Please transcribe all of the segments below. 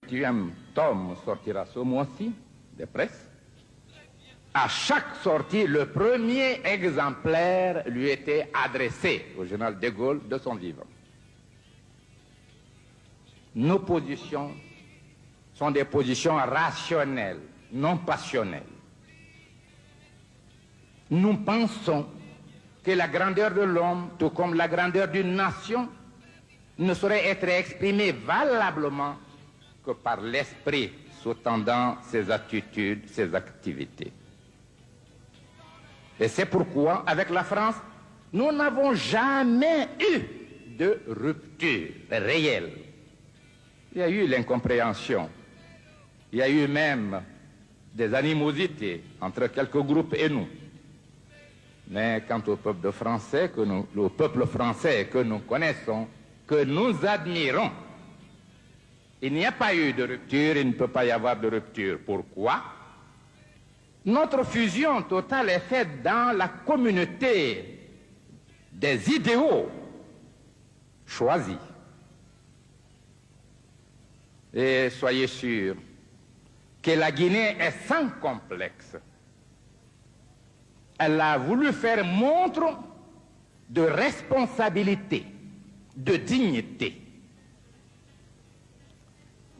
20e tome sortira ce mois-ci, des presses. À chaque sortie, le premier exemplaire lui était adressé au général de Gaulle de son vivant. Nos positions sont des positions rationnelles, non passionnelles. Nous pensons que la grandeur de l'homme, tout comme la grandeur d'une nation, ne saurait être exprimée valablement que par l'esprit sous-tendant ses attitudes, ses activités. Et c'est pourquoi, avec la France, nous n'avons jamais eu de rupture réelle. Il y a eu l'incompréhension. Il y a eu même des animosités entre quelques groupes et nous. Mais quant au peuple français que nous connaissons, que nous admirons, il n'y a pas eu de rupture, il ne peut pas y avoir de rupture. Pourquoi? Notre fusion totale est faite dans la communauté des idéaux choisis. Et soyez sûrs que la Guinée est sans complexe. Elle a voulu faire montre de responsabilité, de dignité.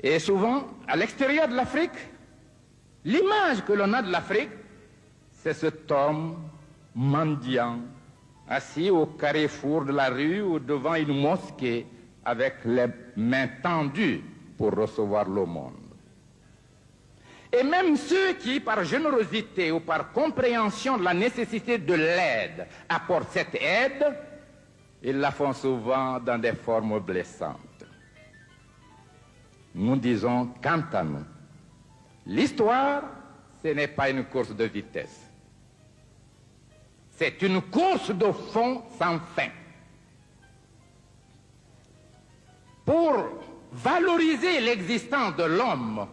Et souvent, à l'extérieur de l'Afrique, l'image que l'on a de l'Afrique, c'est cet homme mendiant, assis au carrefour de la rue ou devant une mosquée avec les mains tendues pour recevoir l'aumône. Et même ceux qui, par générosité ou par compréhension de la nécessité de l'aide, apportent cette aide, ils la font souvent dans des formes blessantes. Nous disons, quant à nous, l'histoire, ce n'est pas une course de vitesse. C'est une course de fond sans fin. Pour valoriser l'existence de l'homme,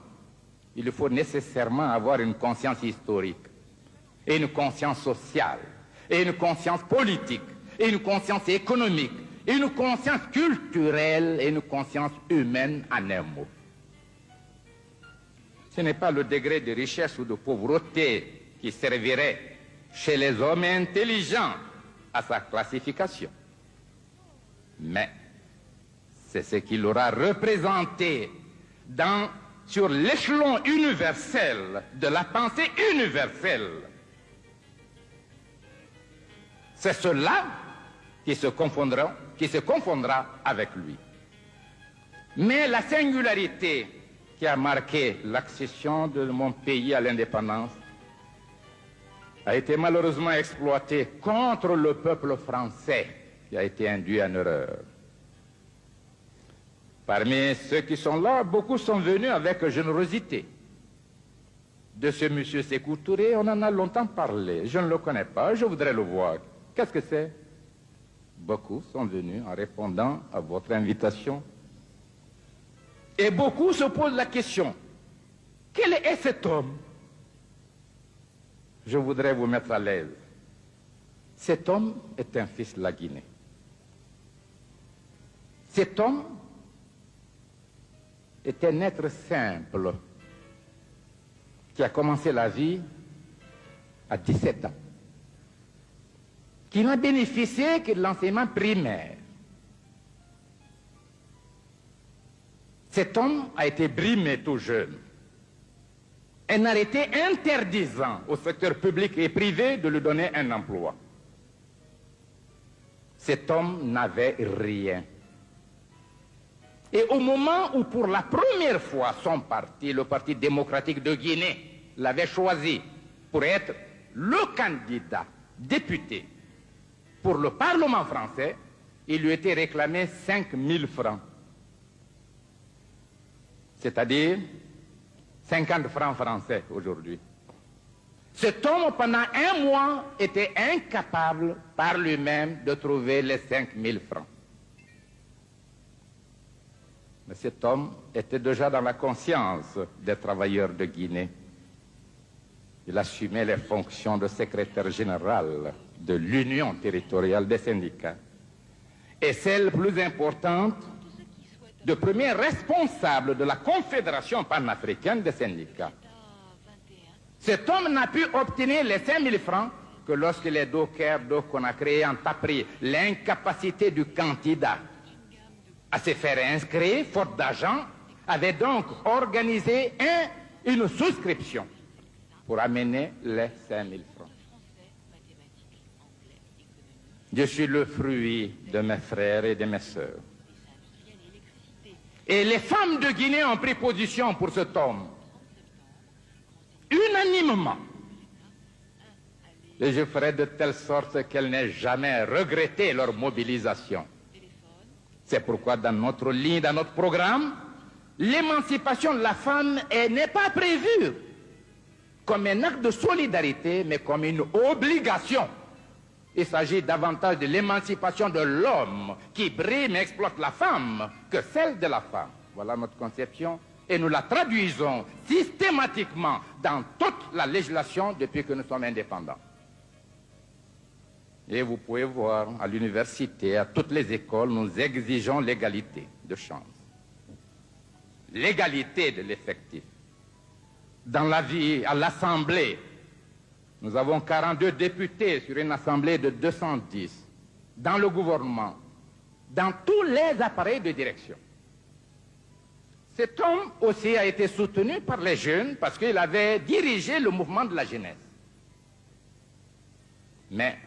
il faut nécessairement avoir une conscience historique, et une conscience sociale, et une conscience politique, et une conscience économique, et une conscience culturelle, et une conscience humaine en un mot. Ce n'est pas le degré de richesse ou de pauvreté qui servirait chez les hommes intelligents à sa classification, mais c'est ce qu'il aura représenté sur l'échelon universel de la pensée universelle. C'est cela qui se confondra avec lui. Mais la singularité qui a marqué l'accession de mon pays à l'indépendance a été malheureusement exploitée contre le peuple français qui a été induit en erreur. Parmi ceux qui sont là, beaucoup sont venus avec générosité. De ce monsieur Sékou Touré, on en a longtemps parlé. Je ne le connais pas, je voudrais le voir. Qu'est-ce que c'est? Beaucoup sont venus en répondant à votre invitation. Et beaucoup se posent la question, quel est cet homme? Je voudrais vous mettre à l'aise. Cet homme est un fils de la Guinée. Cet homme est un être simple qui a commencé la vie à 17 ans, qui n'a bénéficié que de l'enseignement primaire. Cet homme a été brimé tout jeune. Un arrêté interdisant au secteur public et privé de lui donner un emploi. Cet homme n'avait rien. Et au moment où pour la première fois son parti, le Parti démocratique de Guinée, l'avait choisi pour être le candidat député pour le Parlement français, il lui était réclamé 5 000 francs. C'est-à-dire 50 francs français aujourd'hui. Cet homme, pendant un mois, était incapable par lui-même de trouver les 5 000 francs. Mais cet homme était déjà dans la conscience des travailleurs de Guinée. Il assumait les fonctions de secrétaire général de l'Union territoriale des syndicats. Et celle plus importante, de premier responsable de la Confédération panafricaine des syndicats. Cet homme n'a pu obtenir les 5 000 francs que lorsque les dockers de Conakry ont appris l'incapacité du candidat à se faire inscrire, faute d'argent, avait donc organisé une souscription pour amener les 5 000 francs. Je suis le fruit de mes frères et de mes sœurs. Et les femmes de Guinée ont pris position pour cet homme, unanimement. Et je ferai de telle sorte qu'elles n'aient jamais regretté leur mobilisation. C'est pourquoi dans notre ligne, dans notre programme, l'émancipation de la femme n'est pas prévue comme un acte de solidarité, mais comme une obligation. Il s'agit davantage de l'émancipation de l'homme qui brime et exploite la femme que celle de la femme. Voilà notre conception et nous la traduisons systématiquement dans toute la législation depuis que nous sommes indépendants. Et vous pouvez voir à l'université, à toutes les écoles, nous exigeons l'égalité de chance, l'égalité de l'effectif. Dans la vie, à l'Assemblée, nous avons 42 députés sur une assemblée de 210. Dans le gouvernement, dans tous les appareils de direction. Cet homme aussi a été soutenu par les jeunes parce qu'il avait dirigé le mouvement de la jeunesse. Mais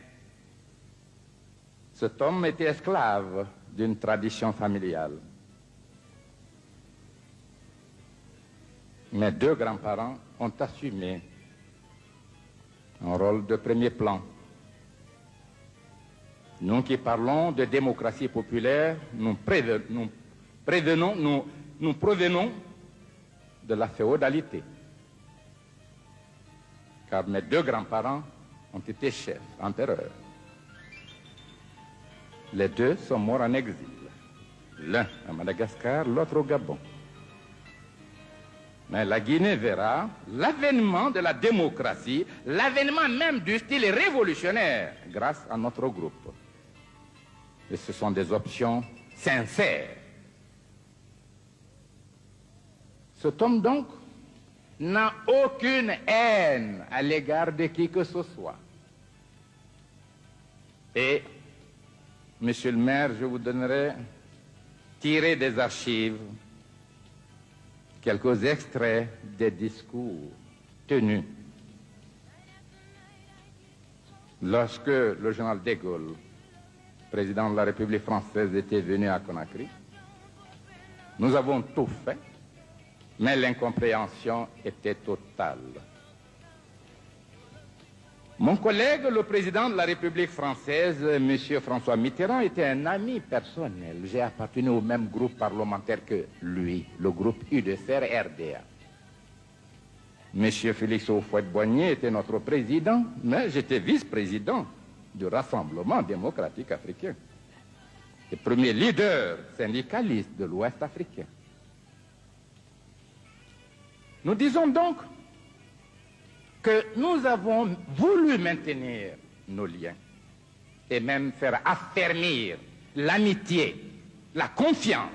cet homme était esclave d'une tradition familiale. Mes deux grands-parents ont assumé un rôle de premier plan. Nous qui parlons de démocratie populaire, nous provenons de la féodalité. Car mes deux grands-parents ont été chefs, empereurs. Les deux sont morts en exil. L'un à Madagascar, l'autre au Gabon. Mais la Guinée verra l'avènement de la démocratie, l'avènement même du style révolutionnaire grâce à notre groupe. Et ce sont des options sincères. Cet homme donc n'a aucune haine à l'égard de qui que ce soit. Et, monsieur le maire, je vous donnerai, tiré des archives, quelques extraits des discours tenus lorsque le général de Gaulle, président de la République française, était venu à Conakry. Nous avons tout fait, mais l'incompréhension était totale. Mon collègue, le président de la République française, M. François Mitterrand, était un ami personnel. J'ai appartenu au même groupe parlementaire que lui, le groupe UDCR-RDA. M. Félix Houphouët-Boigny était notre président, mais j'étais vice-président du Rassemblement démocratique africain, le premier leader syndicaliste de l'Ouest africain. Nous disons donc que nous avons voulu maintenir nos liens et même faire affermir l'amitié, la confiance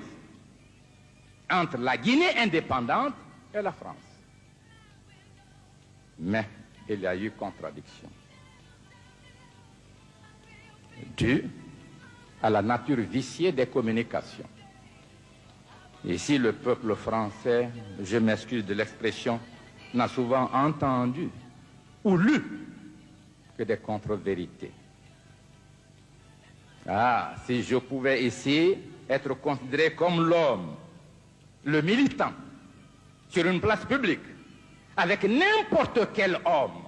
entre la Guinée indépendante et la France. Mais il y a eu contradiction, due à la nature viciée des communications. Ici, le peuple français, je m'excuse de l'expression, n'a souvent entendu ou lu que des contre-vérités. Ah, si je pouvais ici être considéré comme l'homme, le militant, sur une place publique, avec n'importe quel homme,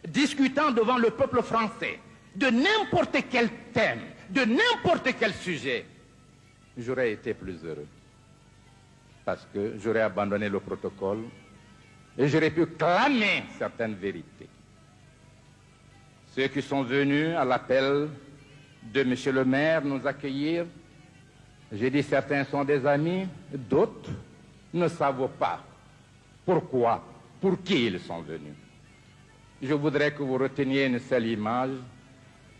discutant devant le peuple français, de n'importe quel thème, de n'importe quel sujet, j'aurais été plus heureux. Parce que j'aurais abandonné le protocole et j'aurais pu clamer certaines vérités. Ceux qui sont venus à l'appel de M. le maire nous accueillir, j'ai dit certains sont des amis, d'autres ne savent pas pourquoi, pour qui ils sont venus. Je voudrais que vous reteniez une seule image,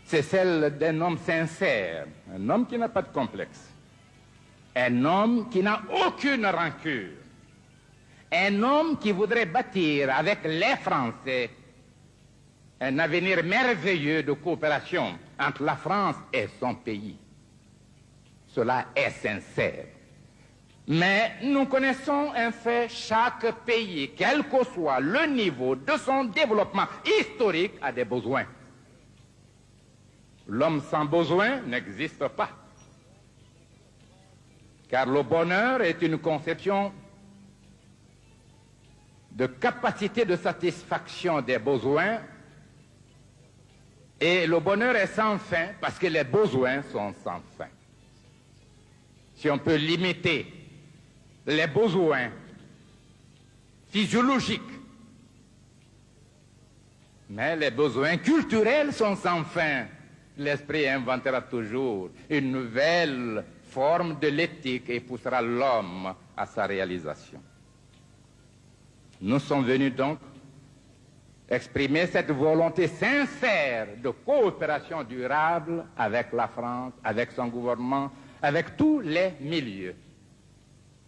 c'est celle d'un homme sincère, un homme qui n'a pas de complexe, Un homme qui n'a aucune rancune. Un homme qui voudrait bâtir avec les Français un avenir merveilleux de coopération entre la France et son pays. Cela est sincère. Mais nous connaissons un fait, chaque pays, quel que soit le niveau de son développement historique, a des besoins. L'homme sans besoin n'existe pas. Car le bonheur est une conception de capacité de satisfaction des besoins, et le bonheur est sans fin parce que les besoins sont sans fin. Si on peut limiter les besoins physiologiques, mais les besoins culturels sont sans fin, l'esprit inventera toujours une nouvelle forme de l'éthique et poussera l'homme à sa réalisation. Nous sommes venus donc exprimer cette volonté sincère de coopération durable avec la France, avec son gouvernement, avec tous les milieux.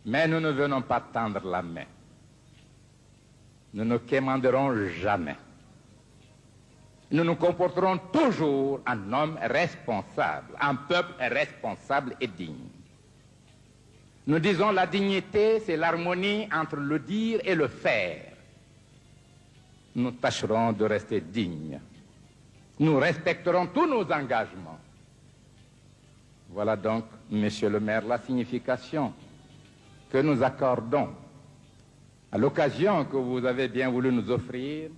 Mais nous ne venons pas tendre la main. Nous ne quémanderons jamais. Nous nous comporterons toujours en homme responsable, en peuple responsable et digne. Nous disons la dignité, c'est l'harmonie entre le dire et le faire. Nous tâcherons de rester dignes. Nous respecterons tous nos engagements. Voilà donc, Monsieur le maire, la signification que nous accordons à l'occasion que vous avez bien voulu nous offrir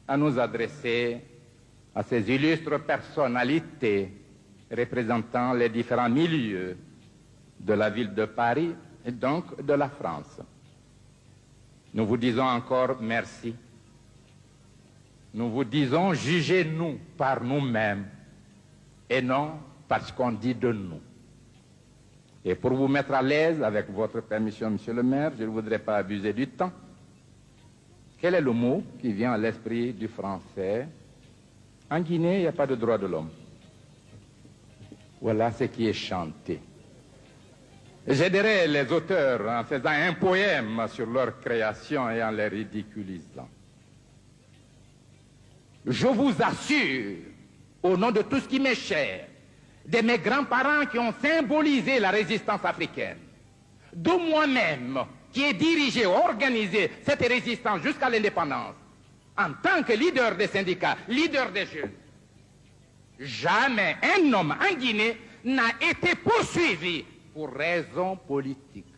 à nous adresser à ces illustres personnalités représentant les différents milieux de la ville de Paris et donc de la France. Nous vous disons encore merci. Nous vous disons jugez-nous par nous-mêmes et non parce qu'on dit de nous. Et pour vous mettre à l'aise, avec votre permission, Monsieur le maire, je ne voudrais pas abuser du temps. Quel est le mot qui vient à l'esprit du français? En Guinée, il n'y a pas de droit de l'homme. Voilà ce qui est chanté. J'aiderai les auteurs en faisant un poème sur leur création et en les ridiculisant. Je vous assure, au nom de tout ce qui m'est cher, de mes grands-parents qui ont symbolisé la résistance africaine, de moi-même qui ai dirigé, organisé cette résistance jusqu'à l'indépendance, en tant que leader des syndicats, leader des jeunes, jamais un homme en Guinée n'a été poursuivi pour raison politique,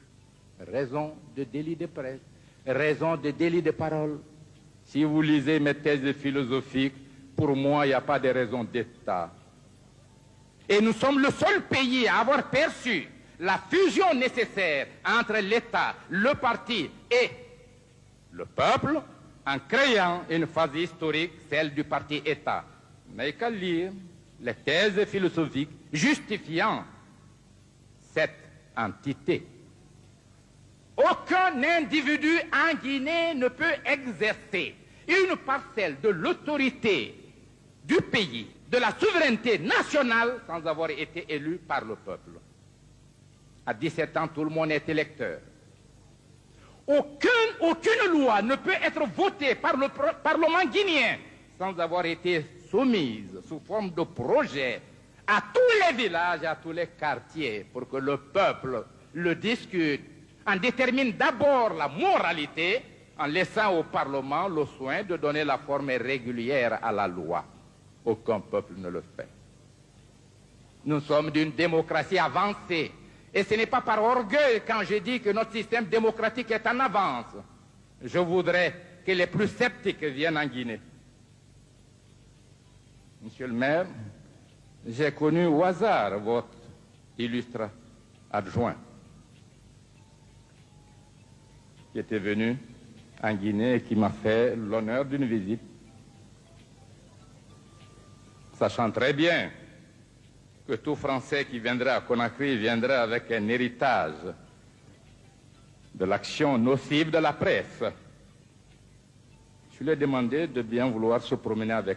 raison de délit de presse, raison de délit de parole. Si vous lisez mes thèses philosophiques, pour moi, il n'y a pas de raison d'État. Et nous sommes le seul pays à avoir perçu la fusion nécessaire entre l'État, le parti et le peuple en créant une phase historique, celle du parti État. Mais qu'à lire les thèses philosophiques justifiant cette entité. Aucun individu en Guinée ne peut exercer une parcelle de l'autorité du pays, de la souveraineté nationale, sans avoir été élu par le peuple. À 17 ans, tout le monde est électeur. Aucune loi ne peut être votée par le Parlement guinéen sans avoir été soumise sous forme de projet à tous les villages, à tous les quartiers, pour que le peuple le discute, en détermine d'abord la moralité, en laissant au Parlement le soin de donner la forme régulière à la loi. Aucun peuple ne le fait. Nous sommes d'une démocratie avancée. Et ce n'est pas par orgueil quand je dis que notre système démocratique est en avance. Je voudrais que les plus sceptiques viennent en Guinée. Monsieur le maire, j'ai connu au hasard votre illustre adjoint qui était venu en Guinée et qui m'a fait l'honneur d'une visite, sachant très bien que tout Français qui viendra à Conakry viendra avec un héritage de l'action nocive de la presse. Je lui ai demandé de bien vouloir se promener avec